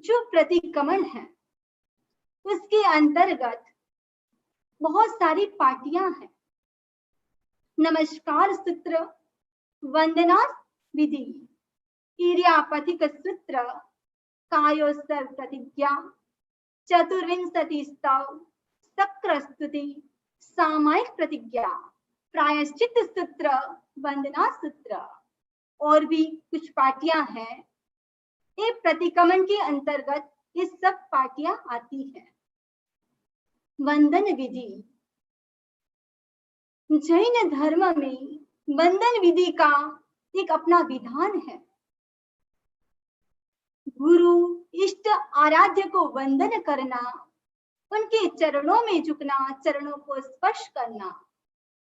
जो प्रतिक्रमण है उसके अंतर्गत बहुत सारी पार्टियां हैं। नमस्कार सूत्र, वंदना विधि, इर्यापथिक सूत्र, कायोत्सव प्रतिज्ञा, चतुर्विंशति स्तव, सक्र स्तुति, सामायिक प्रतिज्ञा, प्रायश्चित सूत्र, वंदना सूत्र और भी कुछ पार्टियां हैं। ये प्रतिक्रमण के अंतर्गत ये सब पार्टियां आती है। वंदन विधि, जैन धर्म में वंदन विधि का एक अपना विधान है। गुरु इष्ट आराध्य को वंदन करना, उनके चरणों में झुकना, चरणों को स्पर्श करना,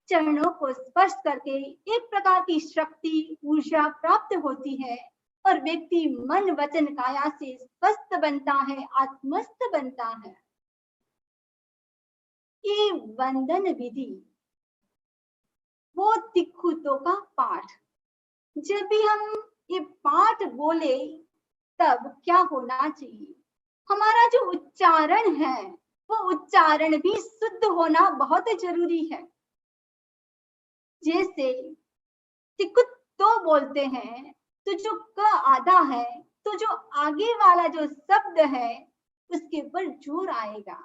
चरणों को स्पर्श करके एक प्रकार की शक्ति ऊर्जा प्राप्त होती है और व्यक्ति मन वचन काया से स्वस्थ बनता है, आत्मस्थ बनता है। ये वंदन विधि, वो तिखुतो का पाठ। जब भी हम ये पाठ बोले तब क्या होना चाहिए, हमारा जो उच्चारण है वो उच्चारण भी शुद्ध होना बहुत जरूरी है। जैसे तिकुत्तो बोलते हैं तो जो क आधा है तो जो आगे वाला जो शब्द है उसके ऊपर जोर आएगा।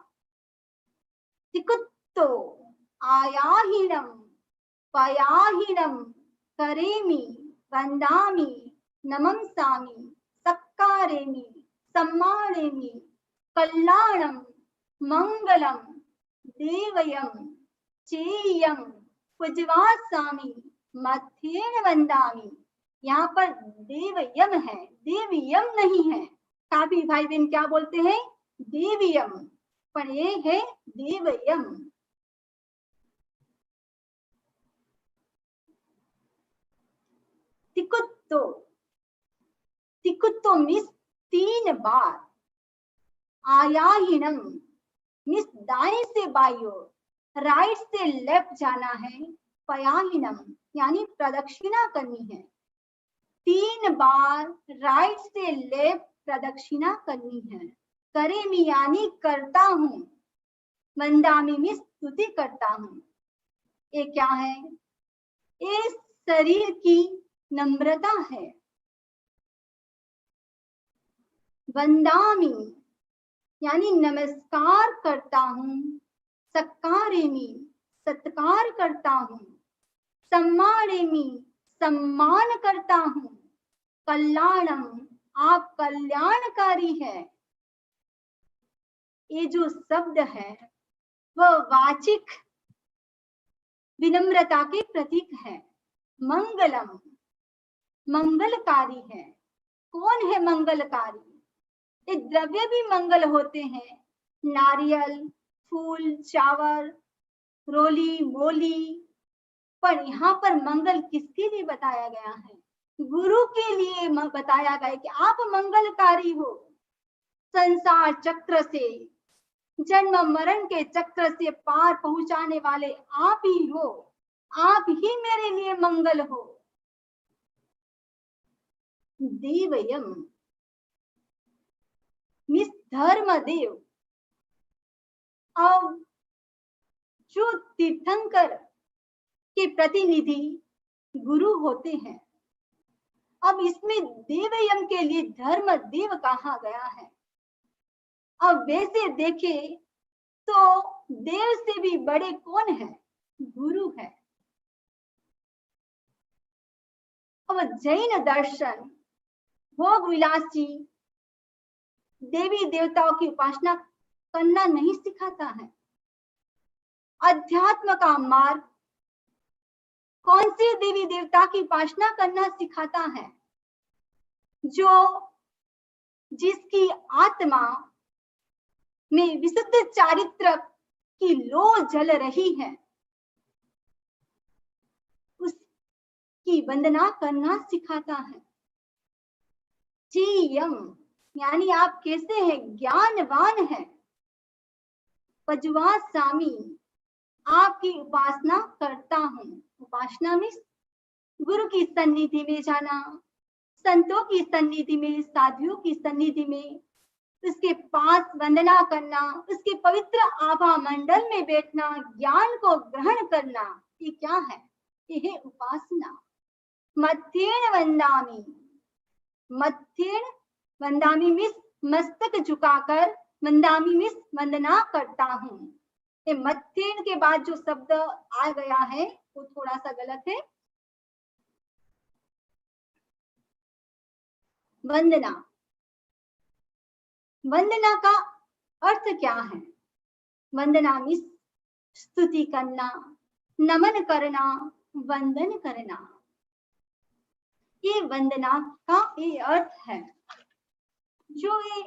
तिकुत्तो आयाहीनम पयाहीनम करेमि वंदामि नमंसामि सक्कारेमि सम्मानेमि कल्याणम मंगलम देवयम चेयम पूजवासामि मध्येन वंदामि। यहाँ पर देवयम है, देवयम नहीं है। काफी भाई बहन क्या बोलते हैं, देवयम, पर ये है देवयम। तिकुत्तो, तिकुत्तो मीन्स 3 बार। आयाहीनम मीन्स दाएं से बाईं ओर, राइट से लेफ्ट जाना है। पयाहीनम यानी प्रदक्षिणा करनी है। 3 बार राइट से लेफ्ट प्रदक्षिणा करनी है। करेमि यानी करता हूं, वंदामि में स्तुति करता हूं। ये क्या है, ये शरीर की नम्रता है। वंदामि यानी नमस्कार करता हूं। सक्कारेमि सत्कार करता हूं। सम्मानेमि सम्मान करता हूं। कल्याणम आप कल्याणकारी है। ये जो शब्द है वह वाचिक विनम्रता के प्रतीक है। मंगलम मंगलकारी है। कौन है मंगलकारी, ये द्रव्य भी मंगल होते हैं। नारियल, फूल, चावल, रोली, मोली, पर यहाँ पर मंगल किसके लिए बताया गया है, गुरु के लिए बताया गया है कि आप मंगलकारी हो। संसार चक्र से, जन्म मरण के चक्र से पार पहुंचाने वाले आप ही हो, आप ही मेरे लिए मंगल हो। देवयम मिस धर्म देव। अब जो तीर्थंकर के प्रतिनिधि गुरु होते हैं, अब इसमें देवयम के लिए धर्म देव कहा गया है। अब वैसे देखे तो देव से भी बड़े कौन है, गुरु है। अब जैन दर्शन भोग विलासी देवी देवताओं की उपासना करना नहीं सिखाता है। अध्यात्म का मार्ग कौन से देवी देवता की उपासना करना सिखाता है, जो जिसकी आत्मा में विशुद्ध चारित्र की लो जल रही है, उसकी वंदना करना सिखाता है। चेयम यानी आप कैसे हैं, ज्ञानवान है। पजवासामि आपकी उपासना करता हूं। उपासना में गुरु की सन्निधि में जाना, संतों की सन्निधि में, साधुओं की सन्निधि में उसके पास वंदना करना, उसके पवित्र आभा मंडल में बैठना, ज्ञान को ग्रहण करना, ये क्या है? ये है उपासना। मध्येन वंदामि, मध्येन वंदामि मीन्स मस्तक झुकाकर, वंदामि मीन्स वंदना करता हूँ। ये मध्येन के बाद जो शब्द आ गया है वो थोड़ा सा गलत है। वंदना, वंदना का अर्थ क्या है? वंदना मीन्स स्तुति करना, नमन करना, वंदन करना, ये वंदना का ये अर्थ है। जो ये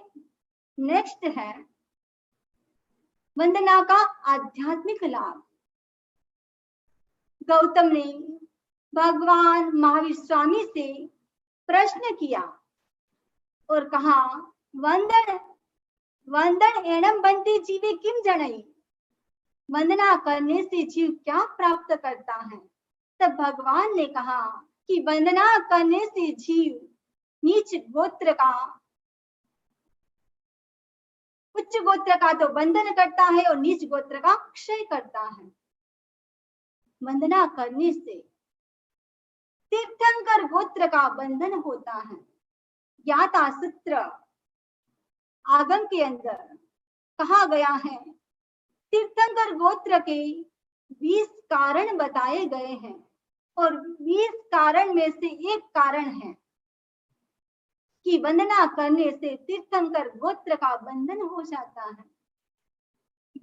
नेक्स्ट है, वंदना का आध्यात्मिक लाभ। गौतम ने भगवान महावीर स्वामी से प्रश्न किया और कहा, वंदन वंदन एणम बंते जीवे किम जनई, वंदना करने से जीव क्या प्राप्त करता है? तब भगवान ने कहा कि वंदना करने से जीव नीच गोत्र का, उच्च गोत्र का तो बंधन करता है और नीच गोत्र का क्षय करता है। वंदना करने से तीर्थंकर गोत्र का बंधन होता है। ज्ञाता सूत्र आगम के अंदर कहा गया है, तीर्थंकर गोत्र के 20 कारण बताए गए हैं और 20 कारण में से एक कारण है कि वंदना करने से तीर्थंकर गोत्र का बंधन हो जाता है।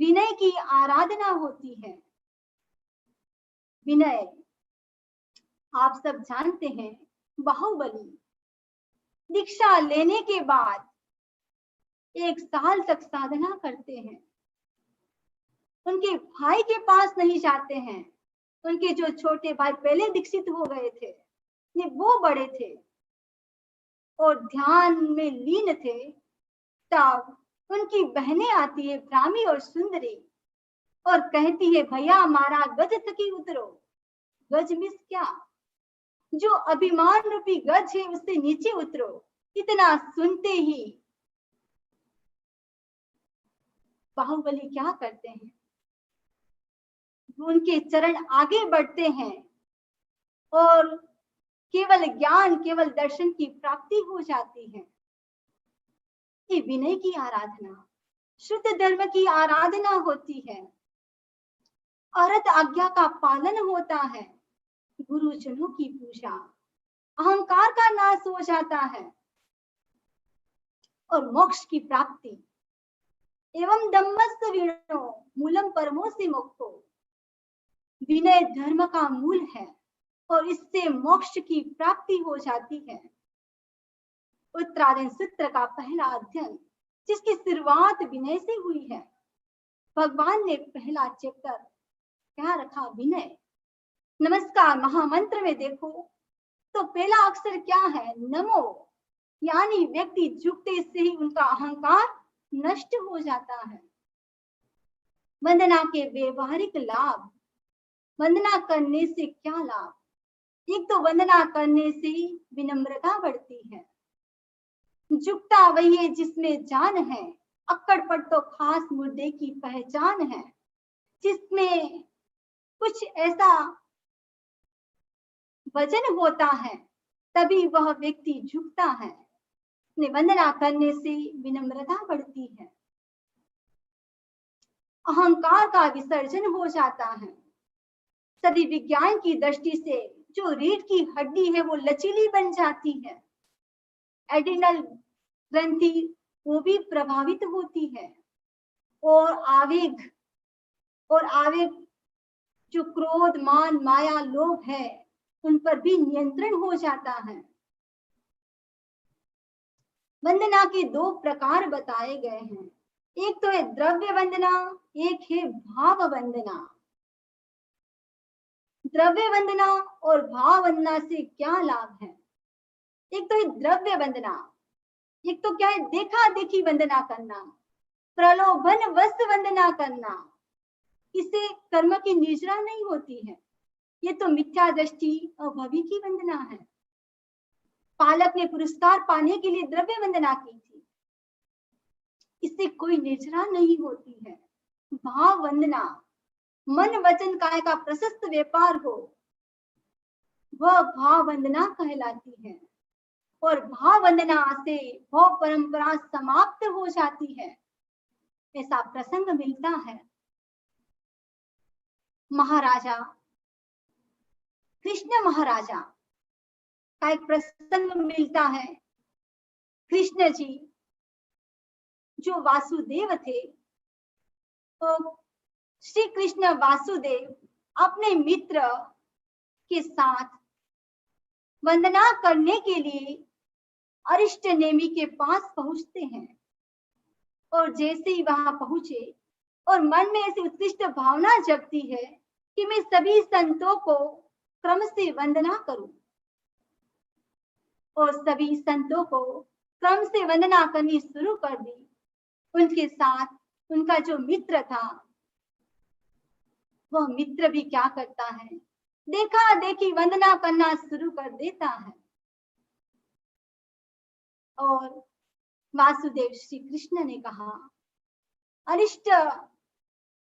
विनय की आराधना होती है। विनय आप सब जानते हैं, बाहुबली दीक्षा लेने के बाद 1 साल तक साधना करते हैं। उनके भाई के पास नहीं जाते हैं। उनके जो छोटे भाई पहले दीक्षित हो गए थे, ये वो बड़े थे और ध्यान में लीन थे। तब उनकी बहनें आती है, ब्राह्मी और सुंदरी, और कहती है, भैया हमारा गज थकी उतरो। गज मिस क्या? जो अभिमान रूपी गज है उससे नीचे उतरो। इतना सुनते ही बाहुबली क्या करते हैं? उनके चरण आगे बढ़ते हैं और केवल ज्ञान, केवल दर्शन की प्राप्ति हो जाती है। ये विनय की आराधना, शुद्ध धर्म की आराधना होती है। औरत आज्ञा का पालन होता है। गुरुजनों की पूजा, अहंकार का नाश हो जाता है और मोक्ष की प्राप्ति। एवं धम्मस्य विनयो मूलम परमो से मोक्षो, विनय धर्म का मूल है और इससे मोक्ष की प्राप्ति हो जाती है। उत्तरायण सूत्र का पहला अध्ययन, जिसकी शुरुआत विनय से हुई है। भगवान ने पहला चैप्टर क्या रखा? विनय। नमस्कार महामंत्र में देखो तो पहला अक्षर क्या है? नमो, यानी व्यक्ति झुकते से ही उनका अहंकार नष्ट हो जाता है। वंदना के व्यवहारिक लाभ। वंदना करने से क्या लाभ? एक तो वंदना करने से विनम्रता बढ़ती है। झुकता वही है जिसमें जान है। अक्कड़पट तो खास मुर्दे की पहचान है। जिसमें कुछ ऐसा वजन होता है तभी वह व्यक्ति झुकता है। वंदना करने से विनम्रता बढ़ती है, अहंकार का विसर्जन हो जाता है। सभी विज्ञान की दृष्टि से जो रीढ़ की हड्डी है वो लचीली बन जाती है। एड्रिनल ग्रंथि वो भी प्रभावित होती है और आवेग जो क्रोध, मान, माया, लोभ है उन पर भी नियंत्रण हो जाता है। वंदना के 2 प्रकार बताए गए हैं। एक तो है द्रव्य वंदना, एक है भाव वंदना। द्रव्य वंदना और भाव वंदना से क्या लाभ है? एक तो है द्रव्य वंदना, एक तो क्या है? देखा देखी वंदना करना, प्रलोभन वश वंदना करना। इससे कर्म की निर्जरा नहीं होती है। ये तो मिथ्या दृष्टि और भवि की वंदना है। पालक ने पुरस्कार पाने के लिए द्रव्य वंदना की थी। इससे कोई निर्जरा नहीं होती है। भाव वंदना मन वचन काय का प्रशस्त व्यापार हो, वह भाव वंदना कहलाती है। और भाव वंदना से भाव परंपरा समाप्त हो जाती है। ऐसा प्रसंग मिलता है। महाराजा कृष्ण महाराजा का एक प्रसंग मिलता है। कृष्ण जी जो वासुदेव थे, तो श्री कृष्ण वासुदेव अपने मित्र के साथ वंदना करने के लिए अरिष्ट नेमि के पास पहुंचते हैं। और जैसे ही वहां पहुंचे और मन में ऐसी उत्कृष्ट भावना जगती है कि मैं सभी संतों को क्रम से वंदना करूं, और सभी संतों को क्रम से वंदना करनी शुरू कर दी। उनके साथ उनका जो मित्र था, वह मित्र भी क्या करता है, देखा देखी वंदना करना शुरू कर देता है। और वासुदेव श्री कृष्ण ने कहा अरिष्ट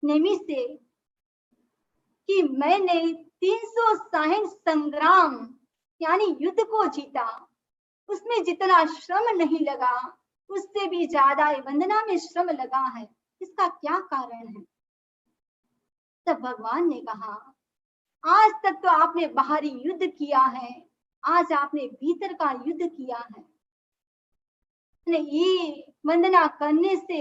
नेमि से कि मैंने 360 संग्राम यानी युद्ध को जीता, उसमें जितना श्रम नहीं लगा उससे भी ज्यादा वंदना में श्रम लगा है। इसका क्या कारण है? तब भगवान ने कहा आज तक तो आपने बाहरी युद्ध किया है, आज आपने भीतर का युद्ध किया है। ये वंदना करने से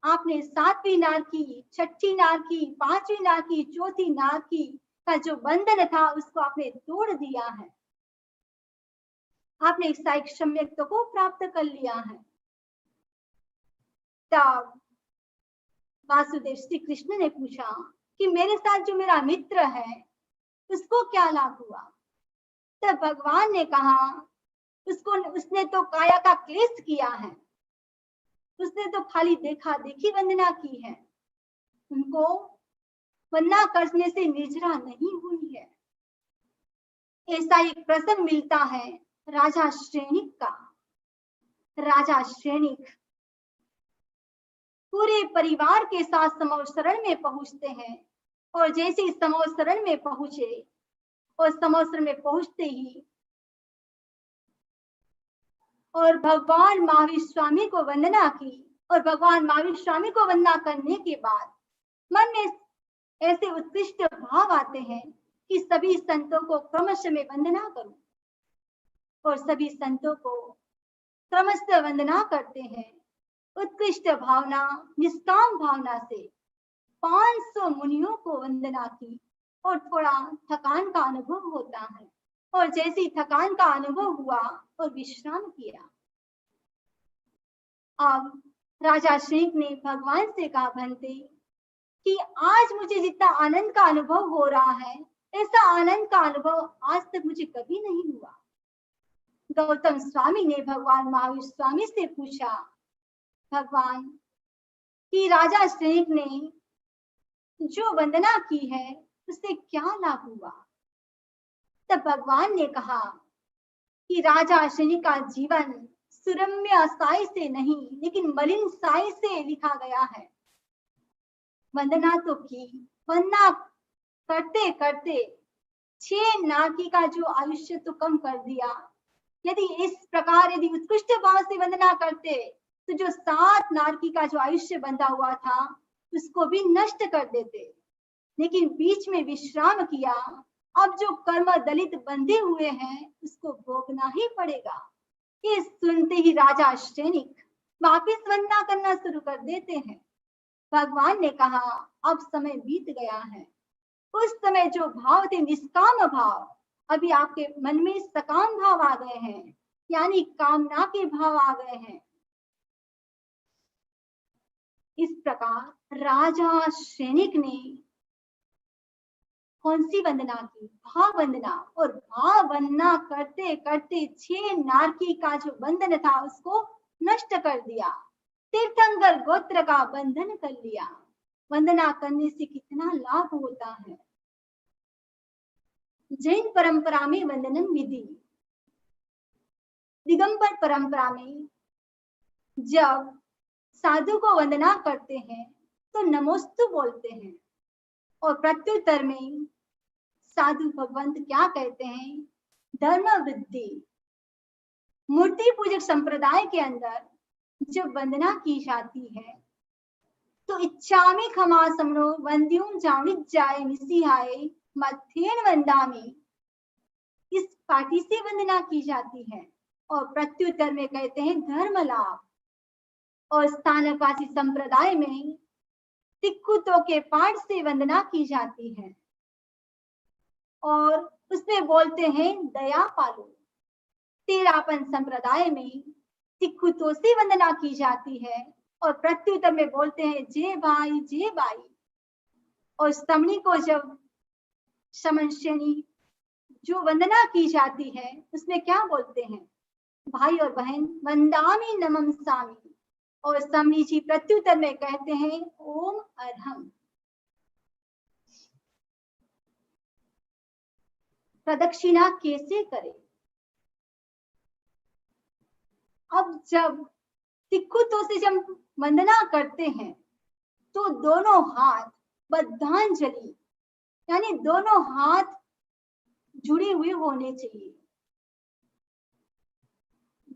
आपने 7वीं नार की, 6ठी नार की, 5वीं नार की, 4थी नार की का जो बंधन था उसको आपने तोड़ दिया है। आपने साइक सम्यक्त्व को प्राप्त कर लिया है। तब वासुदेव श्री कृष्ण ने पूछा कि मेरे साथ जो मेरा मित्र है उसको क्या लाभ हुआ? तब भगवान ने कहा उसने तो काया का क्लेश किया है, उसने तो खाली देखा देखी वंदना की है, उनको वंदना करने से निर्जरा नहीं हुई है। ऐसा एक प्रसंग मिलता है राजा श्रेणिक का। राजा श्रेणिक पूरे परिवार के साथ समूह शरण में पहुंचते हैं, और जैसे ही समूह शरण में पहुंचे और समूह शरण में पहुंचते ही और भगवान महावीर स्वामी को वंदना की, और भगवान महावीर स्वामी को वंदना करने के बाद मन में ऐसे उत्कृष्ट भाव आते हैं कि सभी संतों को क्रमशः में वंदना करूं, और सभी संतों को क्रमशः वंदना करते हैं। उत्कृष्ट भावना निष्काम भावना से 500 मुनियों को वंदना की, और थोड़ा थकान का अनुभव होता है, और जैसी थकान का अनुभव हुआ और विश्राम किया। अब राजा श्रेणिक ने भगवान से कहा भंते कि आज मुझे जितना आनंद का अनुभव हो रहा है ऐसा आनंद का अनुभव आज तक मुझे कभी नहीं हुआ। गौतम स्वामी ने भगवान महावीर स्वामी से पूछा भगवान कि राजा श्रेणिक ने जो वंदना की है उससे क्या लाभ हुआ? तब भगवान ने कहा कि राजा श्रेणिक का जीवन सुरम्य साई से नहीं लेकिन मलिन साई से लिखा गया है। वंदना तो की, वंदना करते करते 6 नारकी का जो आयुष्य तो कम कर दिया। यदि इस प्रकार यदि उत्कृष्ट भाव से वंदना करते तो जो 7 नारकी का जो आयुष्य बंधा हुआ था उसको भी नष्ट कर देते, लेकिन बीच में विश्राम किया। अब जो कर्म दलित बंधे हुए हैं उसको भोगना ही पड़ेगा। ये सुनते ही राजा श्रेणिक वापिस वंदना करना शुरू कर देते हैं। भगवान ने कहा अब समय बीत गया है। उस समय जो भाव थे निष्काम भाव, अभी आपके मन में सकाम भाव आ गए हैं, यानी कामना के भाव आ गए हैं। इस प्रकार राजा श्रेणिक ने कौन सी वंदना की? भाव वंदना। और भाव वंदना करते करते 6 नारकी का जो बंधन था उसको नष्ट कर दिया। तीर्थंकर गोत्र का बंधन कर लिया। वंदना करने से कितना लाभ होता है। जैन परंपरा में वंदनन विधि, दिगंबर परंपरा में जब साधु को वंदना करते हैं तो नमोस्तु बोलते हैं, और प्रत्युत्तर में साधु भगवंत क्या कहते हैं? धर्म वृद्धि। मूर्ति पूजक संप्रदाय के अंदर जब वंदना की जाती है तो इच्छामि खमा समनो वंद्युम जाय निसिहाय मध्येन वंदामि, इस पार्टी से वंदना की जाती है, और प्रत्युत्तर में कहते हैं धर्म लाभ। और स्थानकवासी संप्रदाय में तिक्कुतो के पाठ से वंदना की जाती है, और उसमें बोलते हैं दया पालो। तेरापन संप्रदाय में तिक्कुतो से वंदना की जाती है, और प्रत्युत्तर में बोलते हैं जे भाई जे बाई। और स्तमनी को जब शमन श्रेणी जो वंदना की जाती है उसमें क्या बोलते हैं? भाई और बहन वंदामि नमम सामी। और स्तमनी जी प्रत्युत्तर में कहते हैं ओम अर्हम। प्रदक्षिणा कैसे करें? अब जब तिक्कुतो से जब वंदना करते हैं तो दोनों हाथ बद्धांजलि, यानी दोनों हाथ जुड़े हुए होने चाहिए।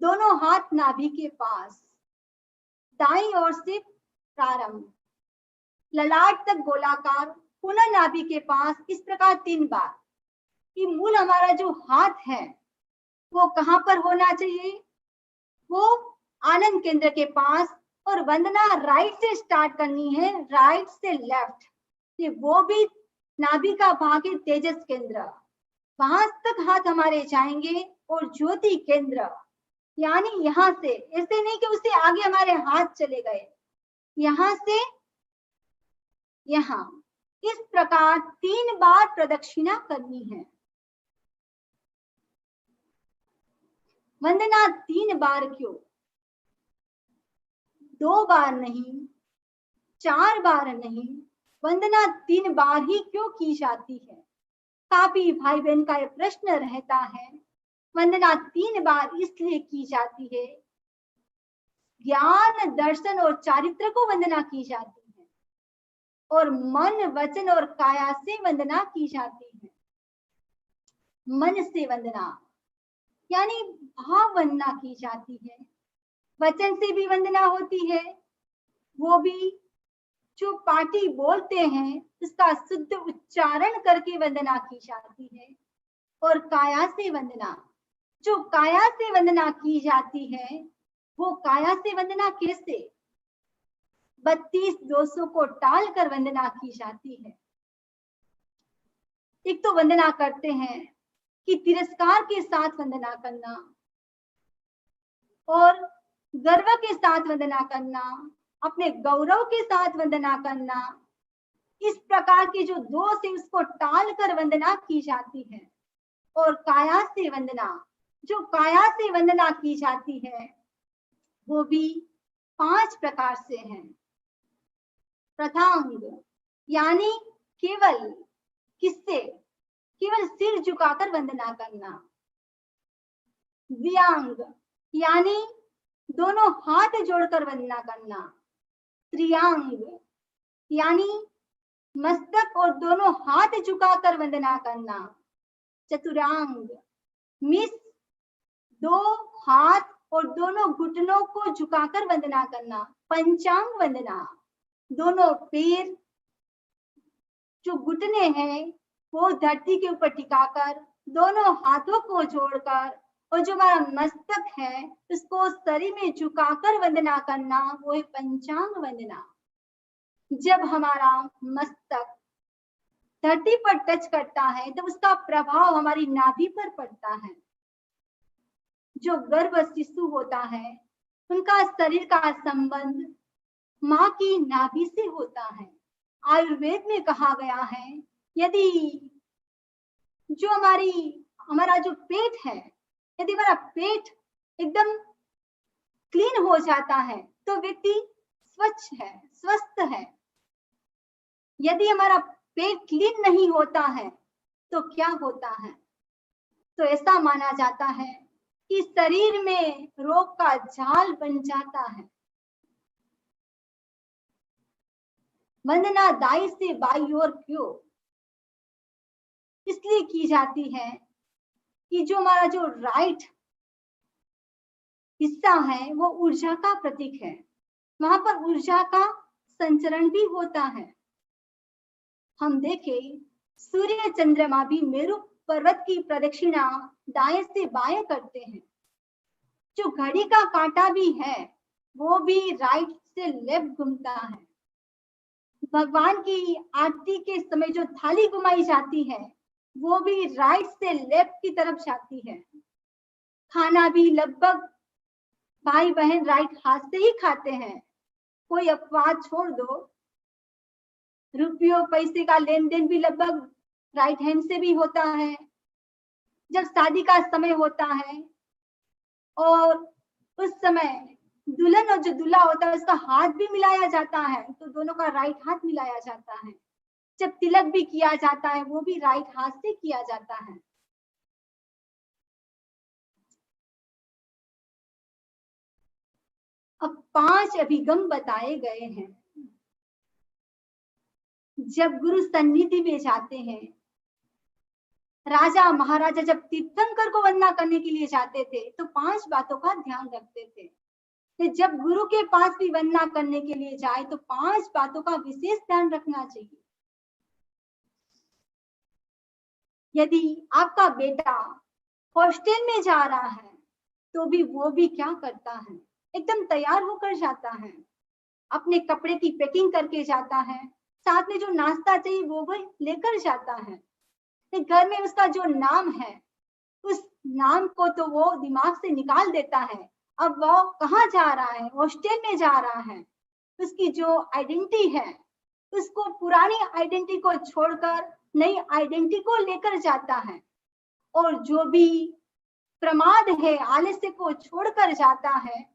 दोनों हाथ नाभि के पास, दाईं ओर से प्रारंभ, ललाट तक गोलाकार, पुनः नाभि के पास, इस प्रकार 3 बार। कि मूल हमारा जो हाथ है वो कहाँ पर होना चाहिए? वो आनंद केंद्र के पास। और वंदना राइट से स्टार्ट करनी है, राइट से लेफ्ट। वो भी नाभि का भाग है तेजस केंद्र, वहां तक हाथ हमारे जाएंगे। और ज्योति केंद्र, यानी यहाँ से, ऐसे नहीं कि उससे आगे हमारे हाथ चले गए, यहाँ से यहाँ, इस प्रकार 3 बार प्रदक्षिणा करनी है। वंदना 3 बार क्यों? 2 बार नहीं, 4 बार नहीं, वंदना 3 बार ही क्यों की जाती है? काफी भाई बहन का ये प्रश्न रहता है। वंदना 3 बार इसलिए की जाती है, ज्ञान दर्शन और चारित्र को वंदना की जाती है, और मन वचन और काया से वंदना की जाती है। मन से वंदना यानी भाव वंदना की जाती है। वचन से भी वंदना होती है, वो भी जो पाठी बोलते हैं उसका शुद्ध उच्चारण करके वंदना की जाती है। और काया से वंदना, जो काया से वंदना की जाती है, वो काया से वंदना कैसे? 32 दोषों को टाल कर वंदना की जाती है। एक तो वंदना करते हैं कि तिरस्कार के साथ वंदना करना, और गर्व के साथ वंदना करना, अपने गौरव के साथ वंदना करना, इस प्रकार के जो दोष है उसको टाल कर वंदना की जाती है। और काया से वंदना, जो काया से वंदना की जाती है वो भी 5 प्रकार से है। प्रथांग यानी केवल किससे? केवल सिर झुकाकर वंदना करना। द्व्यांग यानी दोनों हाथ जोड़कर वंदना करना। त्रियांग यानी मस्तक और दोनों हाथ झुकाकर वंदना करना। चतुरांग मिस 2 हाथ और दोनों घुटनों को झुकाकर वंदना करना। पंचांग वंदना, दोनों पैर, जो घुटने हैं वो धरती के ऊपर टिकाकर, दोनों हाथों को जोड़कर, और जो हमारा मस्तक है उसको शरीर में झुकाकर वंदना करना, वो है पंचांग वंदना। जब हमारा मस्तक धरती पर टच करता है तो उसका प्रभाव हमारी नाभि पर पड़ता है। जो गर्भ शिशु होता है उनका शरीर का संबंध माँ की नाभि से होता है। आयुर्वेद में कहा गया है, यदि जो हमारा जो पेट है, यदि हमारा पेट एकदम क्लीन हो जाता है तो व्यक्ति स्वच्छ है, स्वस्थ है। यदि हमारा पेट क्लीन नहीं होता है तो क्या होता है? तो ऐसा माना जाता है कि शरीर में रोग का जाल बन जाता है। वंदना दाई से बाई ओर क्यों इसलिए की जाती है कि जो हमारा जो राइट हिस्सा है वो ऊर्जा का प्रतीक है, वहां पर ऊर्जा का संचरण भी होता है। हम देखें सूर्य चंद्रमा भी मेरु पर्वत की प्रदक्षिणा दाएं से बाएं करते हैं। जो घड़ी का कांटा भी है वो भी राइट से लेफ्ट घूमता है। भगवान की आरती के समय जो थाली घुमाई जाती है वो भी राइट से लेफ्ट की तरफ जाती है। खाना भी लगभग भाई बहन राइट हाथ से ही खाते हैं। कोई अपवाद छोड़ दो, रुपयों पैसे का लेन देन भी लगभग राइट हैंड से भी होता है। जब शादी का समय होता है और उस समय दुल्हन और जो दूल्हा होता है उसका हाथ भी मिलाया जाता है, तो दोनों का राइट हाथ मिलाया जाता है। जब तिलक भी किया जाता है वो भी राइट हाथ से किया जाता है। अब 5 अभिगम बताए गए हैं। जब गुरु सन्निधि में जाते हैं, राजा महाराजा जब तीर्थंकर को वंदना करने के लिए जाते थे तो 5 बातों का ध्यान रखते थे। जब गुरु के पास भी वंदना करने के लिए जाए तो 5 बातों का विशेष ध्यान रखना चाहिए। यदि आपका बेटा हॉस्टल में जा रहा है तो भी वो भी क्या करता है, एकदम तैयार होकर जाता है, अपने कपड़े की पैकिंग करके जाता है, साथ में जो नाश्ता चाहिए वो भी लेकर जाता है। घर में उसका जो नाम है उस नाम को तो वो दिमाग से निकाल देता है। अब वो कहाँ जा रहा है, हॉस्टल में जा रहा है, उसकी जो आइडेंटिटी है उसको पुरानी आइडेंटिटी को छोड़कर नई आइडेंटिटी को लेकर जाता है। और जो भी प्रमाद है आलस्य को छोड़कर जाता है,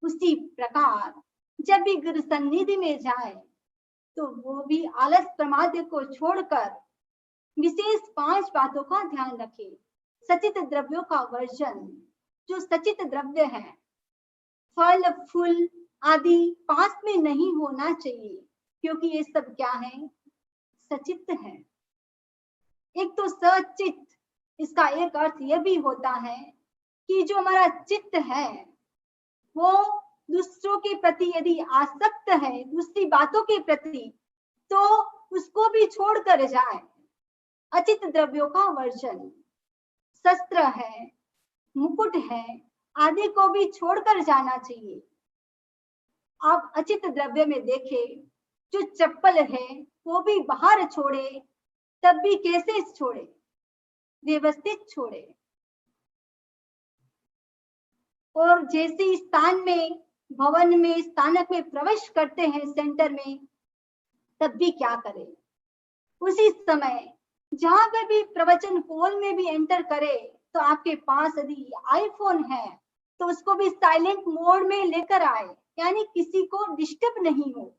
उसी प्रकार जब भी गुरु सन्निधि में जाए तो वो भी आलस प्रमाद को छोड़कर विशेष 5 बातों का ध्यान रखे। सचित द्रव्यों का वर्जन, जो सचित द्रव्य है फल फूल आदि पास में नहीं होना चाहिए, क्योंकि ये सब क्या है, सचित है। एक तो सचित, इसका एक अर्थ यह भी होता है कि जो हमारा चित्त है वो दूसरों के प्रति यदि आसक्त है, दूसरी बातों के प्रति, तो उसको भी छोड़कर जाए। अचित द्रव्यों का वर्जन, शस्त्र है, मुकुट है आदि को भी छोड़कर जाना चाहिए। आप अचित द्रव्य में देखें, जो चप्पल है वो भी बाहर छोड़े, तब भी कैसे छोड़े, व्यवस्थित छोड़े। और जैसे स्थान में, भवन में, स्थानक में प्रवेश करते हैं सेंटर में, तब भी क्या करें, उसी समय जहां पर भी प्रवचन हॉल में भी एंटर करे तो आपके पास यदि आईफोन है तो उसको भी साइलेंट मोड में लेकर आए, यानी किसी को डिस्टर्ब नहीं हो।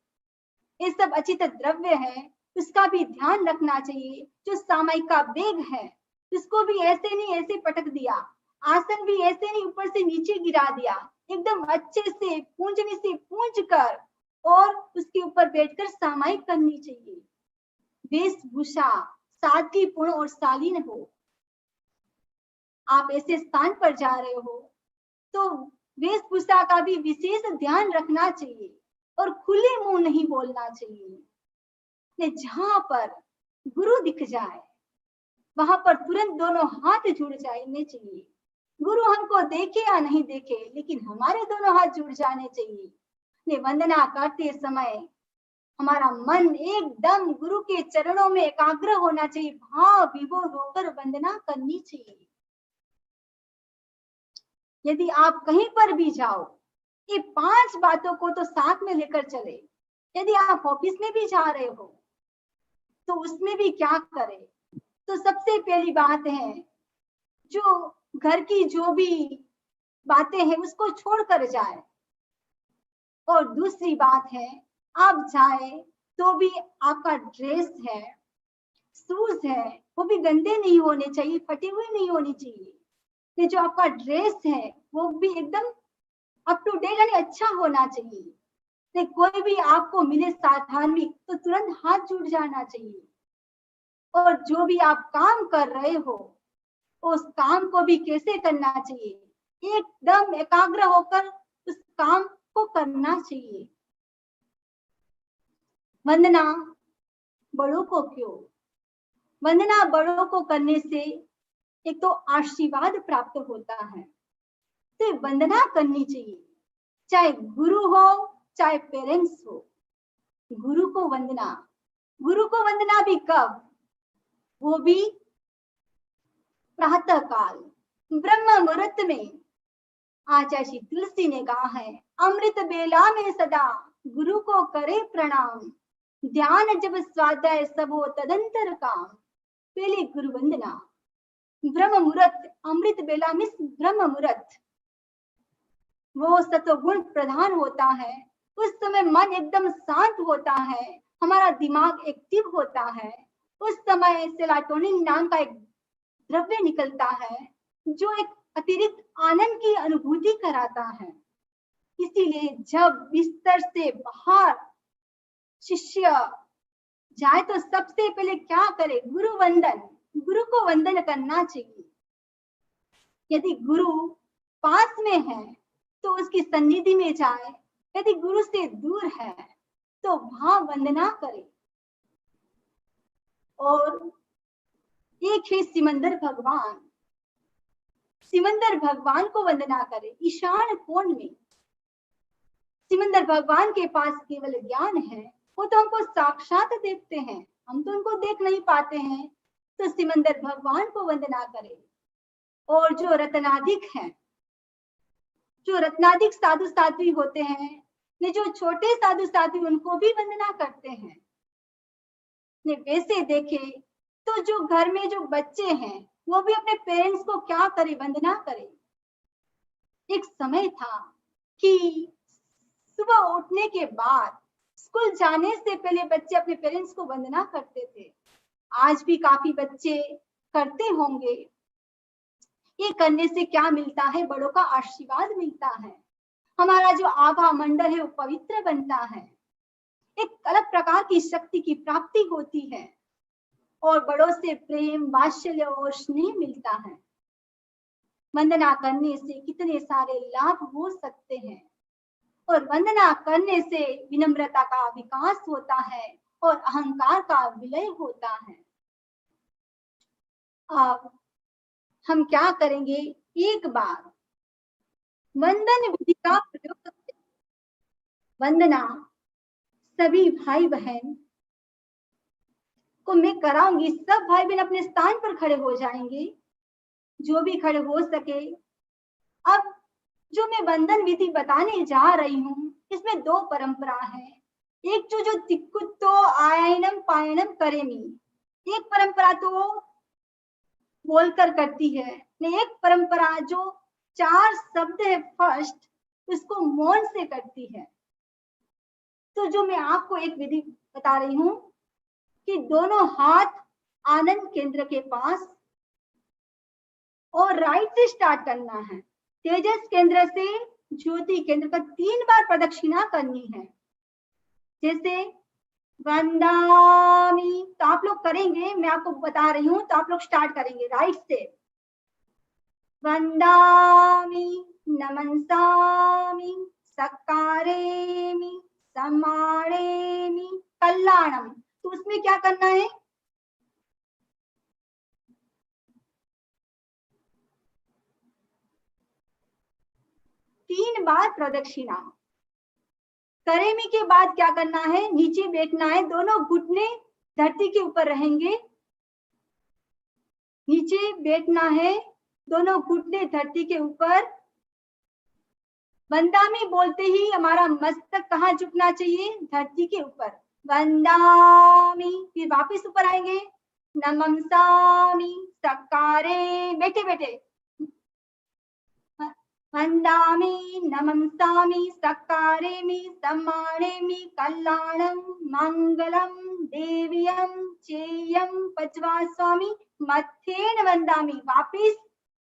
ये सब अचित द्रव्य है, उसका भी ध्यान रखना चाहिए। जो सामायिक का बैग है उसको भी ऐसे नहीं ऐसे पटक दिया, आसन भी ऐसे नहीं ऊपर से नीचे गिरा दिया, एकदम अच्छे से पूंजनी से पूंज कर और उसके ऊपर बैठकर सामायिक करनी चाहिए। वेशभूषा सादगीपूर्ण और शालीन हो। आप ऐसे स्थान पर जा रहे हो तो वेशभूषा का भी विशेष ध्यान रखना चाहिए और खुले मुंह नहीं बोलना चाहिए। जहां पर गुरु दिख जाए वहां पर तुरंत दोनों हाथ जुड़ जाने चाहिए। गुरु हमको देखे या नहीं देखे, लेकिन हमारे दोनों हाथ जुड़ जाने चाहिए। वंदना करते समय हमारा मन एकदम गुरु के चरणों में एकाग्र होना चाहिए, भाव विभोर होकर वंदना करनी चाहिए। यदि आप कहीं पर भी जाओ, ये 5 बातों को तो साथ में लेकर चले। यदि आप ऑफिस में भी जा रहे हो तो उसमें भी क्या करें, तो सबसे पहली बात है जो घर की जो भी बातें हैं उसको छोड़कर जाए। और दूसरी बात है, आप जाए तो भी आपका ड्रेस है, शूज है, वो भी गंदे नहीं होने चाहिए, फटे हुए नहीं होनी चाहिए। ये जो आपका ड्रेस है वो भी एकदम अप टू डेट यानी अच्छा होना चाहिए। कोई भी आपको मिले साधारण तो तुरंत हाथ जुड़ जाना चाहिए। और जो भी आप काम कर रहे हो उस काम को भी कैसे करना चाहिए, एकदम एकाग्र होकर उस काम को करना चाहिए। वंदना बड़ों को क्यों? वंदना बड़ों को करने से एक तो आशीर्वाद प्राप्त होता है, तो वंदना करनी चाहिए, चाहे गुरु हो चाहे पेरेंट्स हो। गुरु को वंदना भी कब? वो भी प्रातः काल ब्रह्म मुहूर्त में। आचार्य श्री तुलसी ने कहा है, अमृत बेला में सदा गुरु को करे प्रणाम, ध्यान जब स्वाध्याय सब हो तदंतर काम। पहले गुरु वंदना, ब्रह्म मुहूर्त, अमृत बेला में ब्रह्म मुहूर्त, वो सत्वगुण प्रधान होता है। उस समय मन एकदम शांत होता है, हमारा दिमाग एक्टिव होता है। उस समय सेरोटोनिन नाम का एक द्रव्य निकलता है जो एक अतिरिक्त आनंद की अनुभूति कराता है। इसीलिए जब बिस्तर से बाहर शिष्य जाए तो सबसे पहले क्या करे? गुरु वंदन, गुरु को वंदन करना चाहिए। यदि गुरु पास में है तो उसकी सन्निधि में जाए, यदि गुरु से दूर है तो वहां वंदना करे। और एक है सिमंदर भगवान, सिमंदर भगवान को वंदना करे ईशान कोण में। सिमंदर भगवान के पास केवल ज्ञान है, वो तो हमको साक्षात देखते हैं, हम तो उनको देख नहीं पाते हैं। तो सिमंदर भगवान को वंदना करे। और जो रत्नाधिक हैं, जो रत्नाधिक साधु साध्वी होते हैं, ने जो छोटे साधु साध्वी उनको भी वंदना करते हैं। ने वैसे देखे तो जो घर में जो बच्चे हैं वो भी अपने पेरेंट्स को क्या करे? वंदना करे। एक समय था कि सुबह उठने के बाद स्कूल जाने से पहले बच्चे अपने पेरेंट्स को वंदना करते थे। आज भी काफी बच्चे करते होंगे। ये करने से क्या मिलता है? बड़ों का आशीर्वाद मिलता है, हमारा जो आभा मंडल है वो पवित्र बनता है, एक अलग प्रकार की शक्ति की प्राप्ति होती है और बड़ों से प्रेम, वात्सल्य और स्नेह मिलता है। वंदना करने से कितने सारे लाभ हो सकते हैं। और वंदना करने से विनम्रता का विकास होता है और अहंकार का विलय होता है। अब हम क्या करेंगे? एक बार वंदन विधि का प्रयोग करते हैं। वंदना सभी भाई बहन को मैं कराऊंगी, सब भाई बहन अपने स्थान पर खड़े हो जाएंगे, जो भी खड़े हो सके। अब जो मैं वंदन विधि बताने जा रही हूँ इसमें दो परंपरा है। एक जो तिक्कुत्तो आयनम पायनम करेमी, एक परंपरा तो बोलकर करती है, एक परंपरा जो 4 शब्द है फर्स्ट उसको मौन से करती है। तो जो मैं आपको एक विधि बता रही हूँ कि दोनों हाथ आनंद केंद्र के पास और राइट से स्टार्ट करना है। तेजस केंद्र से ज्योति केंद्र तक 3 बार प्रदक्षिणा करनी है। जैसे वंदामि तो आप लोग करेंगे, मैं आपको बता रही हूँ, तो आप लोग स्टार्ट करेंगे राइट से। वंदामि नमंसामि सकारेमि समाणेमि कल्याणम। तो उसमें क्या करना है? तीन बार प्रदक्षिणा। करेमी के बाद क्या करना है? नीचे बैठना है, दोनों घुटने धरती के ऊपर रहेंगे। नीचे बैठना है, दोनों घुटने धरती के ऊपर। वंदामी बोलते ही हमारा मस्तक कहाँ झुकना चाहिए? धरती के ऊपर। वंदामी, फिर वापस ऊपर आएंगे। नमंसामी सकारे, बैठे बैठे। वंदामि नमंसामि सकारेमि सम्मानेमि कल्याणं मंगलम देव्यं चेयं पचवा स्वामी मथेन वंदामि। वापिस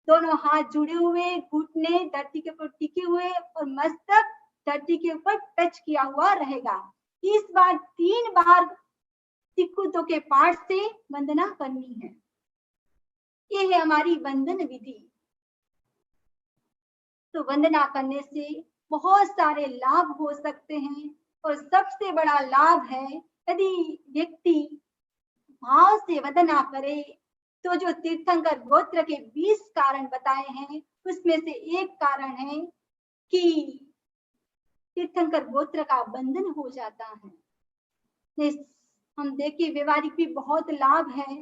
दोनों हाथ जुड़े हुए, घुटने धरती के ऊपर टिके हुए और मस्तक धरती के ऊपर टच किया हुआ रहेगा। इस बार 3 बार सिक्कुतों के पाठ से वंदना करनी है। ये है हमारी वंदन विधि। तो वंदना करने से बहुत सारे लाभ हो सकते हैं और सबसे बड़ा लाभ है यदि व्यक्ति भाव से वंदना करे तो जो तीर्थंकर गोत्र के 20 कारण बताए हैं उसमें से एक कारण है कि तीर्थंकर गोत्र का बंधन हो जाता है। हम देखिए व्यवहारिक भी बहुत लाभ है।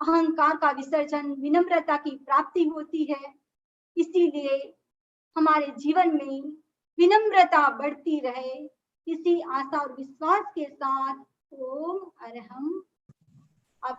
अहंकार का विसर्जन, विनम्रता की प्राप्ति होती है। इसीलिए हमारे जीवन में विनम्रता बढ़ती रहे, इसी आशा और विश्वास के साथ ओम अरहम। आप